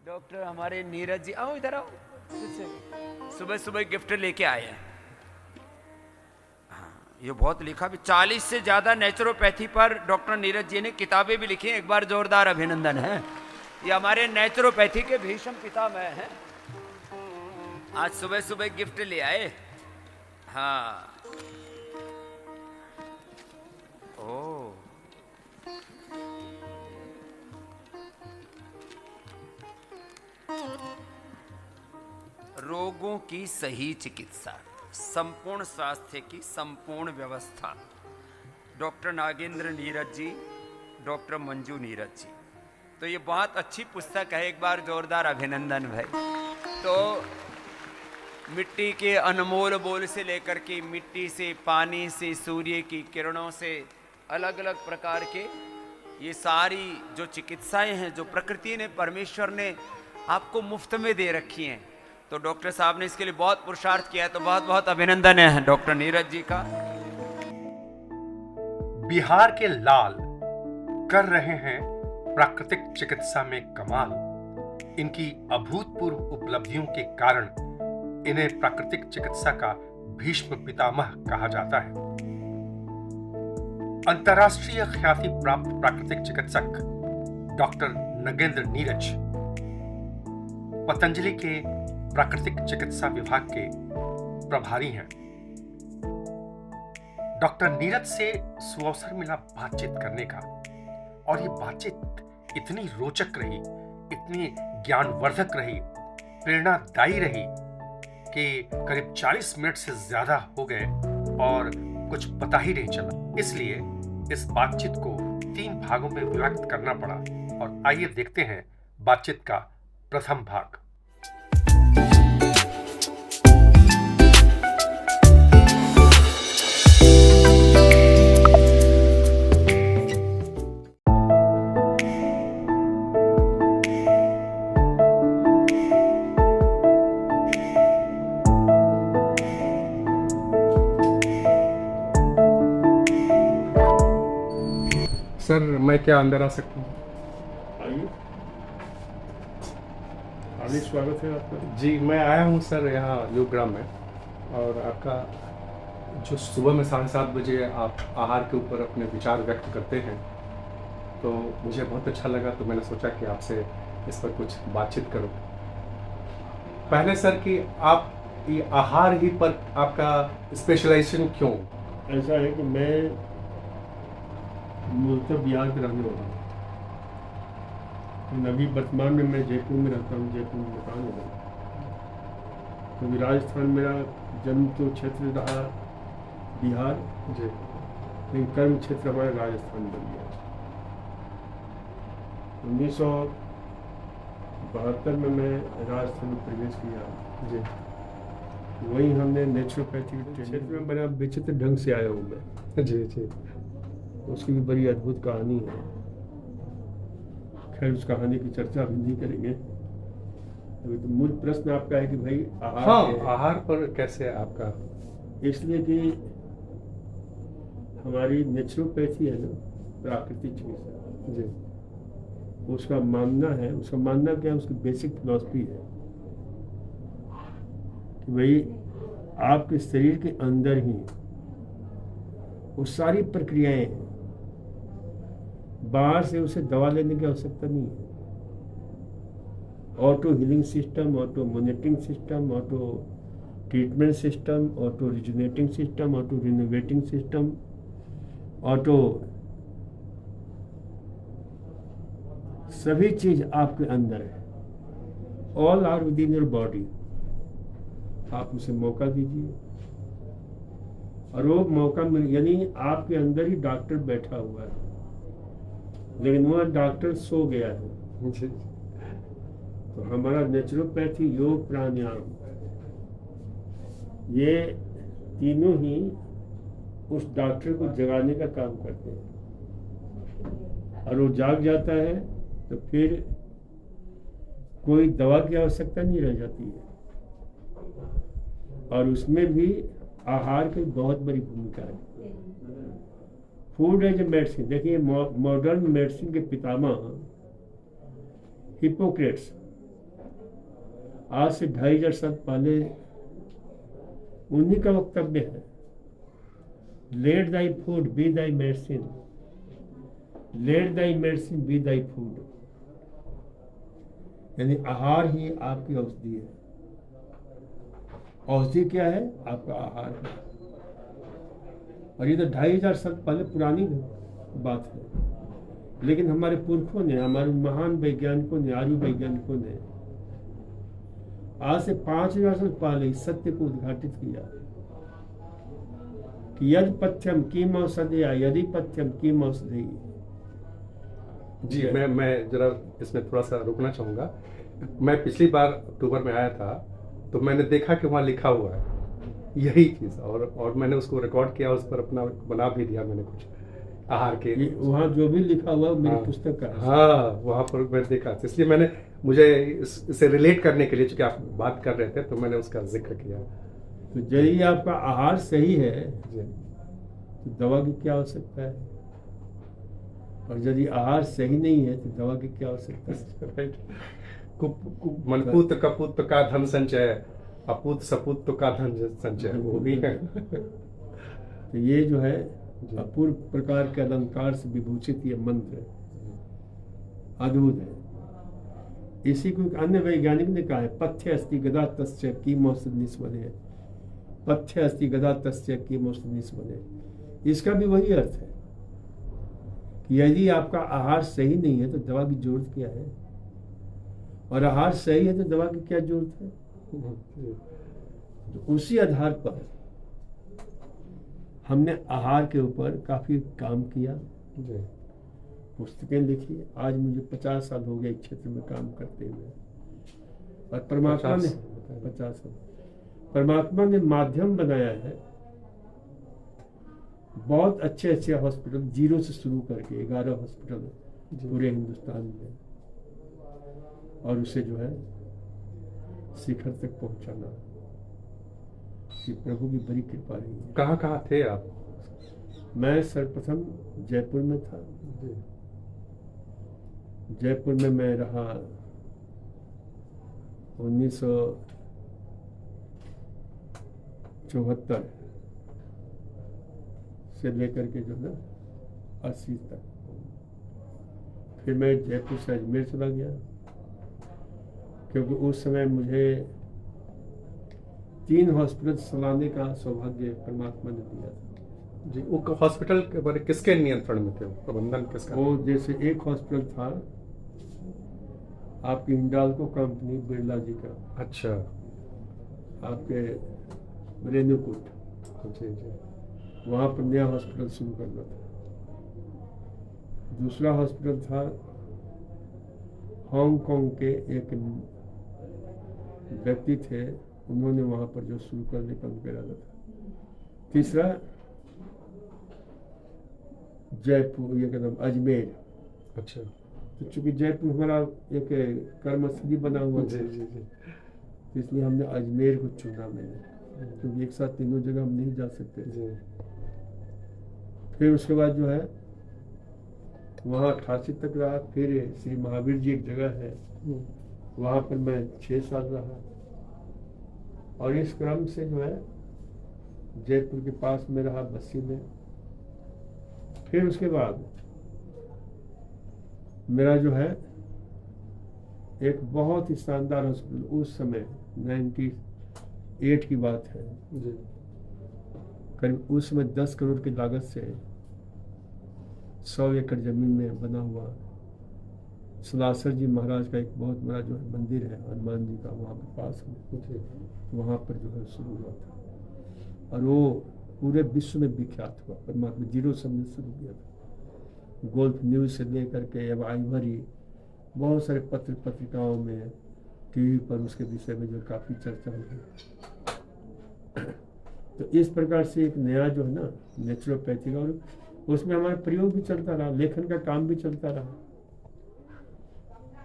Doctor हमारे नीरज जी, आओ इधर आओ। सुबह सुबह गिफ्ट लेके आए हैं। हाँ, ये बहुत लिखा भी, 40 से ज्यादा नेचुरोपैथी पर डॉक्टर नीरज जी ने किताबें भी लिखी हैं। एक बार जोरदार अभिनंदन है। ये हमारे नेचुरोपैथी के भीषम पितामह हैं। आज सुबह सुबह गिफ्ट ले आए। हाँ, ओ रोगों की सही चिकित्सा, संपूर्ण स्वास्थ्य की संपूर्ण व्यवस्था, डॉक्टर नागेंद्र नीरज जी, डॉक्टर मंजू नीरज जी। तो ये बहुत अच्छी पुस्तक है। एक बार जोरदार अभिनंदन भाई। तो मिट्टी के अनमोल बोल से लेकर के मिट्टी से, पानी से, सूर्य की किरणों से, अलग अलग प्रकार के ये सारी जो चिकित्साएं हैं, जो प्रकृति ने, परमेश्वर ने आपको मुफ्त में दे रखी हैं। तो डॉक्टर साहब ने इसके लिए बहुत पुरुषार्थ किया है। तो बहुत बहुत अभिनंदन है डॉक्टर नीरज जी का। बिहार के लाल कर रहे हैं प्राकृतिक चिकित्सा में कमाल। इनकी अभूतपूर्व उपलब्धियों के कारण इन्हें प्राकृतिक चिकित्सा का भीष्म पितामह कहा जाता है। अंतर्राष्ट्रीय ख्याति प्राप्त प्राकृतिक चिकित्सक डॉक्टर नागेंद्र नीरज पतंजलि के प्राकृतिक चिकित्सा विभाग के प्रभारी हैं। डॉक्टर नीरज से सुअवसर मिला बातचीत करने का, और ये बातचीत इतनी रोचक रही, इतनी ज्ञानवर्धक रही, प्रेरणादायी रही कि करीब 40 मिनट से ज्यादा हो गए और कुछ पता ही नहीं चला। इसलिए इस बातचीत को 3 भागों में विभक्त करना पड़ा। और आइए देखते हैं बातचीत का प्रथम भाग। सर, मैं क्या अंदर आ सकता हूँ? आइए, हार्दिक स्वागत है आपका। जी, मैं आया हूँ सर यहाँ योगग्राम में, और आपका जो सुबह में 7:30 बजे आप आहार के ऊपर अपने विचार व्यक्त करते हैं, तो मुझे बहुत अच्छा लगा। तो मैंने सोचा कि आपसे इस पर कुछ बातचीत करूँ। पहले सर कि आप ये आहार ही पर आपका स्पेशलाइजेशन क्यों? ऐसा है कि मैं मूलतः बिहार के रहने वाला हूँ। अभी वर्तमान में मैं जयपुर में रहता हूँ, जयपुर में मकान है। क्योंकि राजस्थान मेरा जन्म तो क्षेत्र रहा बिहार जी, लेकिन कर्म क्षेत्र हमारा राजस्थान बन गया। 1972 में मैं राजस्थान में प्रवेश किया जी। वहीं हमने नेचुरोपैथी क्षेत्र में बड़ा विचित्र ढंग से आया हूँ मैं। जी जी। उसकी भी बड़ी अद्भुत कहानी है। खैर, उस कहानी की चर्चा अभी नहीं करेंगे। अभी तो मूल प्रश्न आपका है कि भाई आहार, हाँ, आहार पर कैसे आपका? इसलिए कि हमारी नेचुरोपैथी है ना, प्राकृतिक चिकित्सा, जी उसका मानना है, उसका मानना क्या है, उसकी बेसिक फिलॉसफी है कि भाई आपके शरीर के अंदर ही वो सारी प्रक्रियाएं हैं। बाहर से उसे दवा लेने की आवश्यकता नहीं है। Auto healing system, auto monitoring system, auto treatment system, auto rejuvenating system, auto renovating system, auto, सभी चीज आपके अंदर है। All are within your body. आप उसे मौका दीजिए, और वो मौका मिल, यानी आपके अंदर ही डॉक्टर बैठा हुआ है, लेकिन वह डॉक्टर सो गया है। जी। तो हमारा नेचुरोपैथी, योग, प्राणायाम, ये तीनों ही उस डॉक्टर को जगाने का काम करते हैं। और वो जाग जाता है तो फिर कोई दवा की आवश्यकता नहीं रह जाती है। और उसमें भी आहार की बहुत बड़ी भूमिका है। Food as a medicine. देखिए, मॉडर्न मेडिसिन के पितामह हिपोक्रेट्स आज से 2500 साल पहले उन्हीं का वक्तव्य है, लेट दाई फूड बी दाई medicine, let thy medicine B दाई फूड। यानी आहार ही आपकी औषधि है। औषधि क्या है? आपका आहार है। और ये तो 2500 साल पहले पुरानी बात है, लेकिन हमारे पुरखों ने, हमारे महान वैज्ञानिकों ने, आयु वैज्ञानिकों ने आज से 5000 साल पहले इस सत्य को उद्घाटित किया कि यदि पथ्यम किम औषधया, यदि पथ्यम किम औषधि। जी, मैं जरा इसमें थोड़ा सा रुकना चाहूँगा। मैं पिछली बार अक्टूबर में आया था तो मैंने देखा कि वहाँ लिखा हुआ है यही चीज़, और मैंने उसको रिकॉर्ड किया, उस पर अपना बना भी दिया मैंने कुछ आहार के। वहाँ जो भी लिखा हुआ मेरी पुस्तक का है। हाँ, वहाँ पर मैंने देखा, इसलिए मुझे इससे रिलेट करने के लिए, चूंकि आप बात कर रहे थे तो मैंने उसका जिक्र किया। तो यदि आपका आहार सही है तो दवा की क्या आवश्यकता है, और यदि आहार सही नहीं है तो दवा की क्या आवश्यकता है। मनपूत कपूत का धन संचय, अपूत सपूत का धन संचय, वो भी है। तो ये जो है अपूर्व प्रकार के अलंकार से विभूषित ये मंत्र अद्भुत है। इसी को एक अन्य वैज्ञानिक ने कहा है, पथ्य अस्ति गदा तस्य किम औषध निस्वने, पथ्य अस्ति गदा तस्य किम औषध निस्वने। इसका भी वही अर्थ है कि यदि आपका आहार सही नहीं है तो दवा की जरूरत क्या है, और आहार सही है तो दवा की क्या जरूरत है। तो उसी आधार पर हमने आहार के ऊपर काफी काम किया, पुस्तकें लिखी। आज मुझे 50 साल हो गए इस क्षेत्र में काम करते हुए, और परमात्मा ने 50 साल, परमात्मा ने माध्यम बनाया है। बहुत अच्छे अच्छे हॉस्पिटल जीरो से शुरू करके 11 हॉस्पिटल पूरे हिंदुस्तान में, और उसे जो है शिखर तक पहुंचाना, कि प्रभु की बड़ी कृपा रही है। कहाँ कहाँ थे आप? मैं सर्वप्रथम जयपुर में था। जयपुर में मैं रहा 1974 से लेकर के जो है 80 तक। फिर मैं जयपुर से अजमेर चला गया, क्योंकि उस समय मुझे 3 हॉस्पिटल चलाने का सौभाग्य परमात्मा ने दिया था। जी, वो हॉस्पिटल के बारे किसके नियंत्रण में थे, प्रबंधन किसका? वो जैसे एक हॉस्पिटल था आपकी हिंडाल्को कंपनी बिरला जी का, अच्छा, आपके रेणुकूट, जी जी, वहाँ पर नया हॉस्पिटल शुरू करना था। दूसरा हॉस्पिटल था हांगकांग के एक व्यक्ति थे, उन्होंने वहाँ पर जो शुरू करने का उनका इरादा था। तीसरा जयपुर, ये कदम अजमेर। अच्छा, तो चूंकि जयपुर हमारा एक कर्मस्थली बना हुआ जी था, जी जी, तो इसलिए हमने अजमेर को चुना मैंने, क्योंकि एक साथ तीनों जगह हम नहीं जा सकते जी। फिर उसके बाद जो है वहाँ 88 तक रहा। फिर श्री महावीर जी एक जगह है, वहाँ पर मैं 6 साल रहा। और इस क्रम से जो है जयपुर के पास में रहा, बस्सी में। फिर उसके बाद मेरा जो है एक बहुत ही शानदार हॉस्पिटल, उस समय 98 की बात है जी, करीब उस समय 10 करोड़ की लागत से 100 एकड़ जमीन में बना हुआ सलासर जी महाराज का एक बहुत बड़ा जो है मंदिर है हनुमान जी का, वहाँ पर पास में, वहाँ पर जो है शुरू हुआ था। और वो पूरे विश्व में विख्यात हुआ। परमात्मा जीरो से शुरू किया था। गोल्फ न्यूज़ से लेकर के अब आइवरी, बहुत सारे पत्र पत्रिकाओं में, टीवी पर उसके विषय में जो काफ़ी चर्चा हुई। तो इस प्रकार से एक नया जो है ना नेचुरोपैथी का, और उसमें हमारा प्रयोग भी चलता रहा, लेखन का काम भी चलता रहा।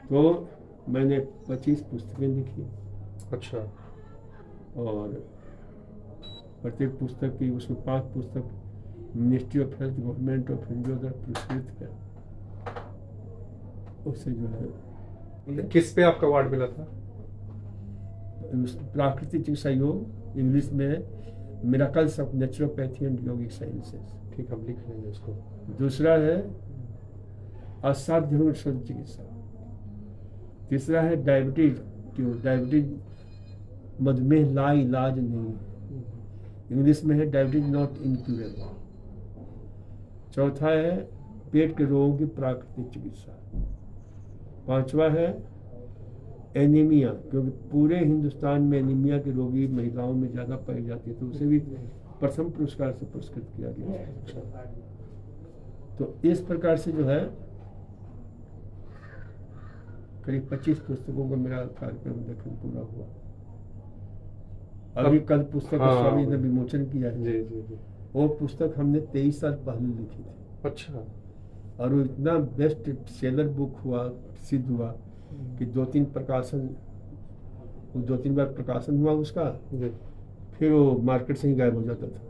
तो मैंने 25 पुस्तकें लिखी। अच्छा, और प्रत्येक पुस्तक की, उसमें 5 पुस्तक ministry of health government of India द्वारा पुरस्कृत है। उससे जो है किस पे आपका अवार्ड मिला था? प्राकृतिक चिकित्सा योग, इंग्लिश में miracles of naturopathy and yogic sciences. ठीक, हम लिख लेंगे उसको। दूसरा है असाध्य रोग शल्य चिकित्सा। तीसरा है डायबिटीज मधुमेह ला इलाज नहीं, इंग्लिश में है डायबिटीज नॉट इनक्यूरेबल। चौथा है पेट के रोगों की प्राकृतिक चिकित्सा। पांचवा है एनीमिया, क्योंकि पूरे हिंदुस्तान में एनीमिया के रोगी महिलाओं में ज़्यादा पाई जाती है, तो उसे भी प्रथम पुरस्कार से पुरस्कृत किया गया। तो इस प्रकार से जो है करीब 25 पुस्तकों का मेरा कार्यक्रम लेखन पूरा हुआ। अभी कल पुस्तक स्वामी ने विमोचन किया है। जी। वो पुस्तक हमने 23 साल पहले लिखी थी। अच्छा। और वो इतना बेस्ट सेलर बुक हुआ, सिद्ध हुआ कि 2-3 बार प्रकाशन हुआ उसका, फिर वो मार्केट से ही गायब हो जाता था।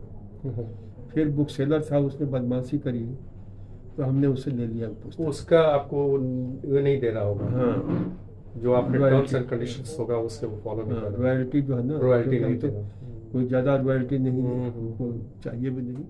फिर बुक सेलर था, उसने बदमाशी करी तो हमने उसे ले लिया पुस्तक। उसका आपको ये नहीं दे रहा होगा। हाँ, जो आपके टर्म्स एंड कंडीशंस होगा उससे वो फॉलो नहीं कर रहा। रॉयल्टी जो है ना, रॉयल्टी क्योंकि नहीं हम तो कोई ज़्यादा रॉयल्टी नहीं हमको चाहिए भी नहीं।